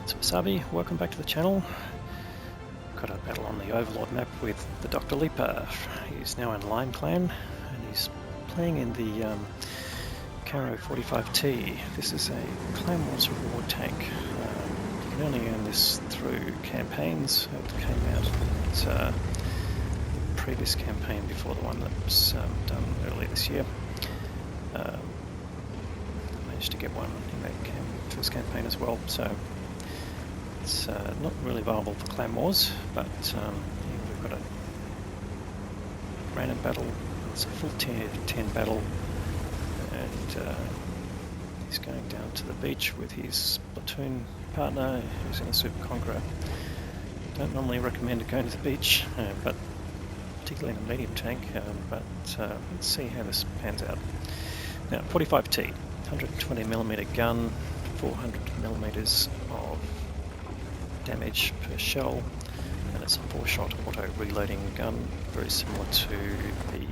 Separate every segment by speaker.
Speaker 1: It's Wasabi, welcome back to the channel. Got a battle on the Overlord map with the TheDrLipa. He's now in Line Clan and he's playing in the Caro 45T. This is a Clan Wars reward tank. You can only earn this through campaigns. It came out in the previous campaign before the one that was done earlier this year. I managed to get one in that first campaign as well, so it's not really viable for Clan Wars, but yeah, we've got a random battle. It's a full 10 battle, and he's going down to the beach with his platoon partner who's in a Super Conqueror. Don't normally recommend going to the beach, but particularly in a medium tank, but let's see how this pans out. Now, 45T, 120mm gun, 400mm of damage per shell, and it's a 4-shot auto reloading gun, very similar to the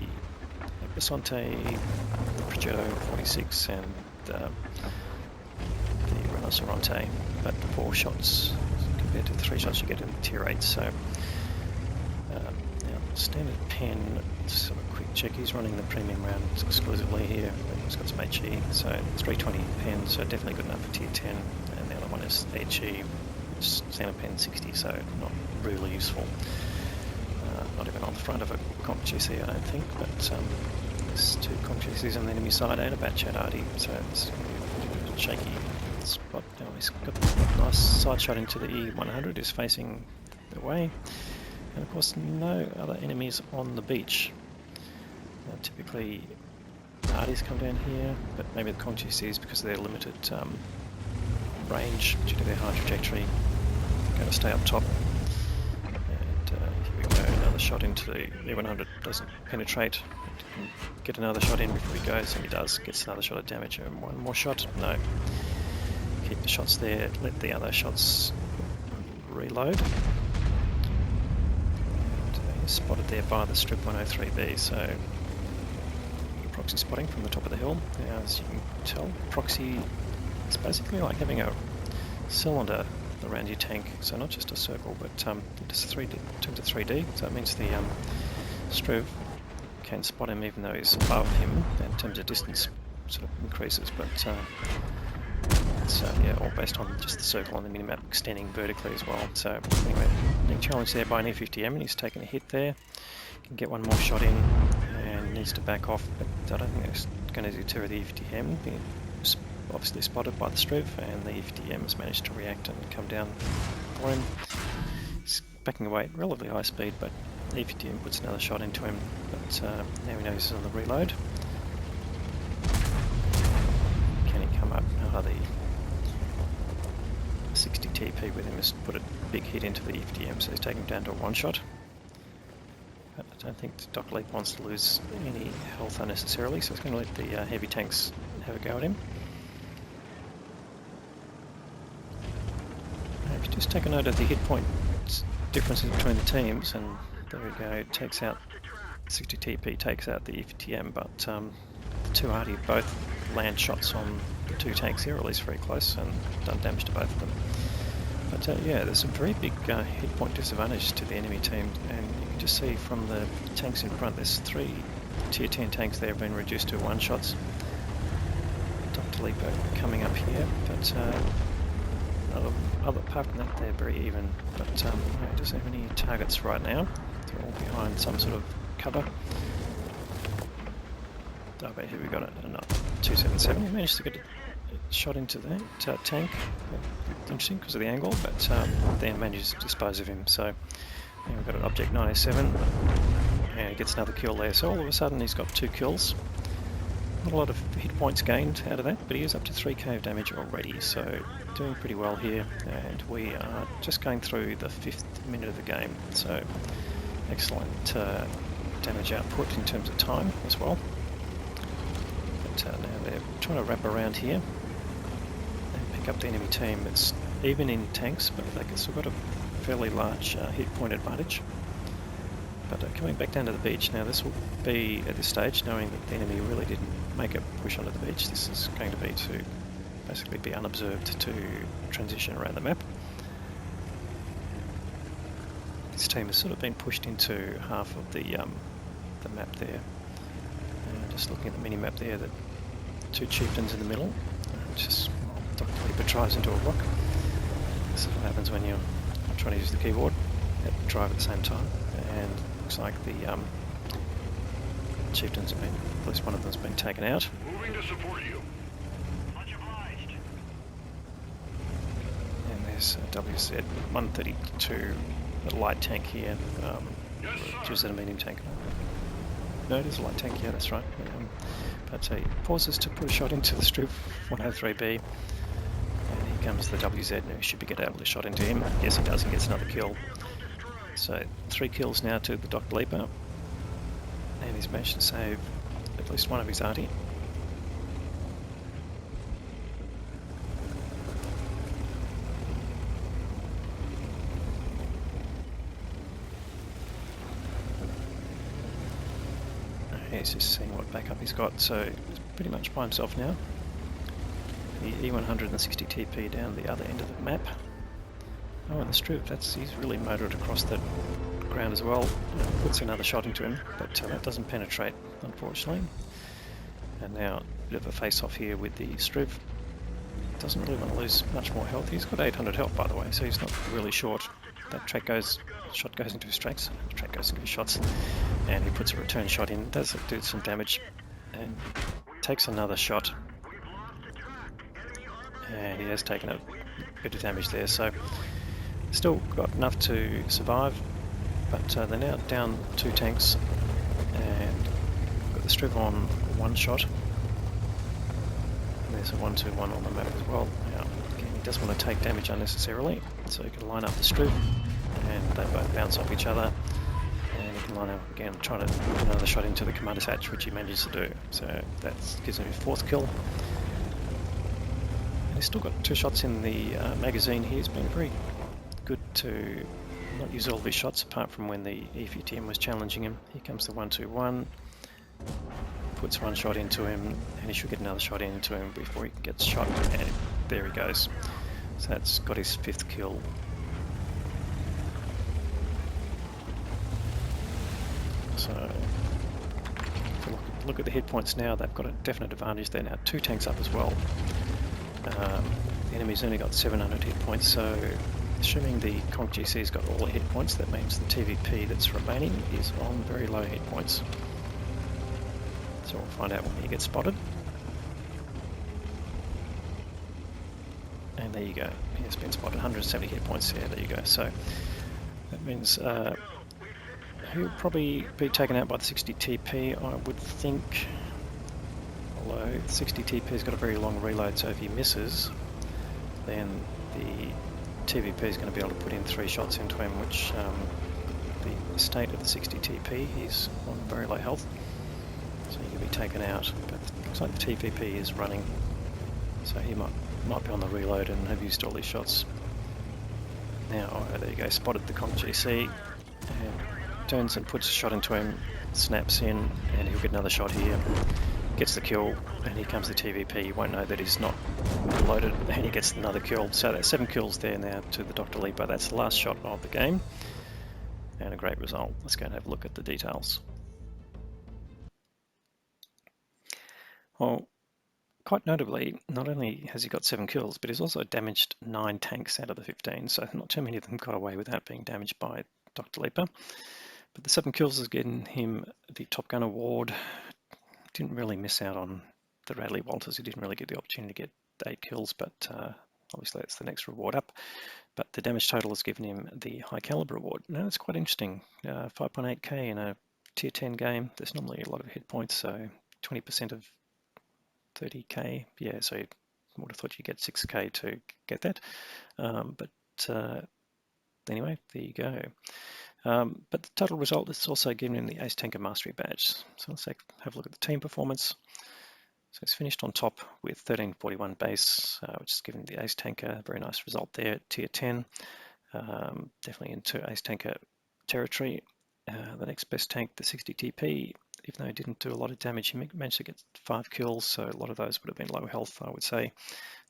Speaker 1: Basante, the Peugeot 46 and the Rinoceronte, but 4 shots compared to the 3 shots you get in the tier 8. So now standard pen, just have a quick check, he's running the premium rounds exclusively here, he's got some HE, so 320 pen, so definitely good enough for tier 10, and the other one is HE, standard pen 60, so not really useful. Not even on the front of a WOTCCASIA, I don't think, but there's 2 WOTCCASIAs on the enemy side and a Batchat Arty, so it's going to be a shaky spot. Now he's got a nice side shot into the E100, is facing the way, and of course no other enemies on the beach. Now, typically Arties come down here, but maybe the WOTCCASIAs, because of their limited range due to their high trajectory, going to stay up top. And here we go, another shot into the E100, doesn't penetrate. Get another shot in before he goes, and he does, gets another shot of damage, and one more shot, no. Keep the shots there, let the other shots reload. And he's spotted there by the Strip 103B, so proxy spotting from the top of the hill. Now, as you can tell, proxy it's basically like having a cylinder around your tank, so not just a circle, but just 3D, in terms of 3D, so that means the Struve can spot him even though he's above him, in terms of distance sort of increases, but it's yeah, all based on just the circle on the minimap extending vertically as well. So anyway, being challenged there by an E50M, and he's taken a hit there, can get one more shot in, and needs to back off, but I don't think it's going to deter the E50M. Obviously spotted by the Struve, and the E50M has managed to react and come down for him. He's backing away at relatively high speed, but the E50M puts another shot into him, but now he knows he's on the reload. Can he come up? Oh, the 60 TP with him has put a big hit into the E50M, so he's taken him down to a 1-shot. But I don't think TheDrLipa wants to lose any health unnecessarily, so he's going to let the heavy tanks have a go at him. If you just take a note of the hit point differences between the teams, and there we go, it takes out 60 TP, takes out the E50M, but the 2 Arty both land shots on the 2 tanks here, or at least very close, and done damage to both of them. But yeah, there's a very big hit point disadvantage to the enemy team, and you can just see from the tanks in front, there's 3 tier 10 tanks there have been reduced to 1-shots. TheDrLipa coming up here, but apart from that, they're very even, but he doesn't have any targets right now. They're all behind some sort of cover. Oh, but here we got another 277. He managed to get a shot into that tank. Interesting because of the angle, but then manages to dispose of him. So now we've got an Object 97, and he gets another kill there. So all of a sudden he's got 2 kills. Not a lot of hit points gained out of that, but he is up to 3k of damage already, so doing pretty well here, and we are just going through the 5th minute of the game, so excellent damage output in terms of time as well. But now they're trying to wrap around here and pick up the enemy team. It's even in tanks, but they've still got a fairly large hit point advantage. But coming back down to the beach, now this will be, at this stage, knowing that the enemy really didn't make a push onto the beach, this is going to be to basically be unobserved to transition around the map. This team has sort of been pushed into half of the map there. And just looking at the mini map there, the two chieftains in the middle. Just TheDrLipa drives into a rock. This is what happens when you're trying to use the keyboard and drive at the same time. And looks like the chieftains have been, at least one of them's been taken out.
Speaker 2: Moving to support you. Much obliged.
Speaker 1: And there's a WZ-132, a light tank here. Just a medium tank. No, it is a light tank, yeah, that's right. But he pauses to put a shot into the Struve 103B. And here comes the WZ, who should be able to shot into him. Yes, he does, and gets another kill. So 3 kills now to the TheDrLipa. And he's managed to save at least one of his arty. He's just seeing what backup he's got, so he's pretty much by himself now. The E160 TP down the other end of the map. Oh, and the Struve, he's really motored across the ground as well. Puts another shot into him, but that doesn't penetrate, unfortunately. And now a bit of a face-off here with the Struve. Doesn't really want to lose much more health. He's got 800 health, by the way, so he's not really short. That shot goes into his tracks, the track goes into his shots, and he puts a return shot in, does do some damage, and takes another shot. And he has taken a bit of damage there, so still got enough to survive, but they're now down 2 tanks, and got the Struve on 1 shot. And there's a 1-2-1 on the map as well. Now, again, he doesn't want to take damage unnecessarily, so he can line up the Struve, and they both bounce off each other, and he can line up again, trying to put another shot into the commander's hatch, which he manages to do. So that gives him his 4th kill. And he's still got 2 shots in the magazine here. He's been very good to not use all of his shots, apart from when the EFTM was challenging him. Here comes the 1-2-1, puts 1 shot into him, and he should get another shot into him before he gets shot, and there he goes. So that's got his 5th kill. So look at the hit points now, they've got a definite advantage. They're now 2 tanks up as well. The enemy's only got 700 hit points, so assuming the Conk GC's got all the hit points, that means the TVP that's remaining is on very low hit points. So we'll find out when he gets spotted. And there you go, he has been spotted, 170 hit points there, there you go. So that means he'll probably be taken out by the 60 TP, I would think. Although the 60 TP's got a very long reload, so if he misses, then the TVP is going to be able to put in 3 shots into him, which the state of the 60 TP, he's on very low health, so he can be taken out. But it looks like the TVP is running, so he might be on the reload and have used all these shots. Now, there you go, spotted the Conk GC, and turns and puts a shot into him, snaps in, and he'll get another shot here. Gets the kill, and here comes the TVP. You won't know that he's not loaded, and he gets another kill. So that's 7 kills there now to the TheDrLipa. That's the last shot of the game, and a great result. Let's go and have a look at the details. Well, quite notably, not only has he got 7 kills, but he's also damaged 9 tanks out of the 15, so not too many of them got away without being damaged by TheDrLipa. But the 7 kills has given him the Top Gun award. Didn't really miss out on the Radley Walters. He didn't really get the opportunity to get 8 kills, but obviously that's the next reward up. But the damage total has given him the High Caliber award. Now that's quite interesting. 5.8k in a tier 10 game. There's normally a lot of hit points, so 20% of 30k. Yeah, so you would have thought you'd get 6k to get that. But anyway, there you go. But the total result is also given him the Ace Tanker Mastery Badge. So let's have a look at the team performance. So he's finished on top with 1341 base, which is given the Ace Tanker. Very nice result there, tier 10. Definitely into Ace Tanker territory. The next best tank, the 60 TP, even though he didn't do a lot of damage, he managed to get 5 kills, so a lot of those would have been low health, I would say.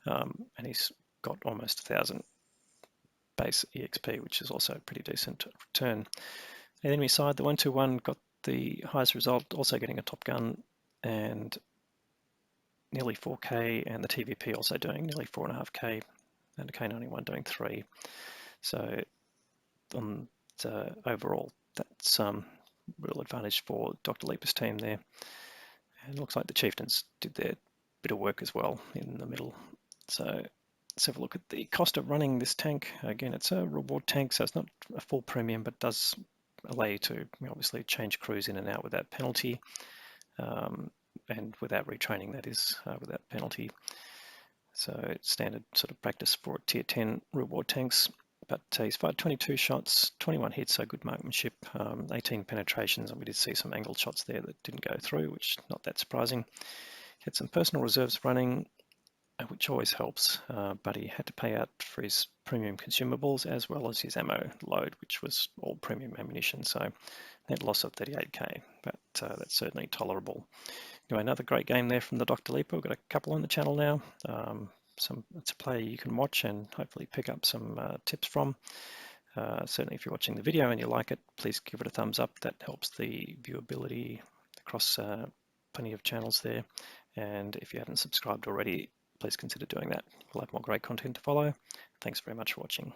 Speaker 1: and he's got almost 1,000 base EXP, which is also a pretty decent return. The enemy side, the 121 got the highest result, also getting a Top Gun and nearly 4K, and the TVP also doing nearly 4.5K, and the K91 doing 3. So on overall, that's real advantage for TheDrLipa's team there. And it looks like the Chieftains did their bit of work as well in the middle. So let's have a look at the cost of running this tank. Again, it's a reward tank, so it's not a full premium, but does allow you to obviously change crews in and out without penalty, and without retraining, that is, without penalty. So standard sort of practice for tier 10 reward tanks. But he's fired 22 shots, 21 hits, so good marksmanship, 18 penetrations, and we did see some angled shots there that didn't go through, which not that surprising. He had some personal reserves running, which always helps, but he had to pay out for his premium consumables as well as his ammo load, which was all premium ammunition, so net loss of 38k, but that's certainly tolerable. Anyway, another great game there from the TheDrLipa. We've got a couple on the channel now. It's a player you can watch and hopefully pick up some tips from. Certainly if you're watching the video and you like it, please give it a thumbs up. That helps the viewability across plenty of channels there. And if you haven't subscribed already, please consider doing that. We'll have more great content to follow. Thanks very much for watching.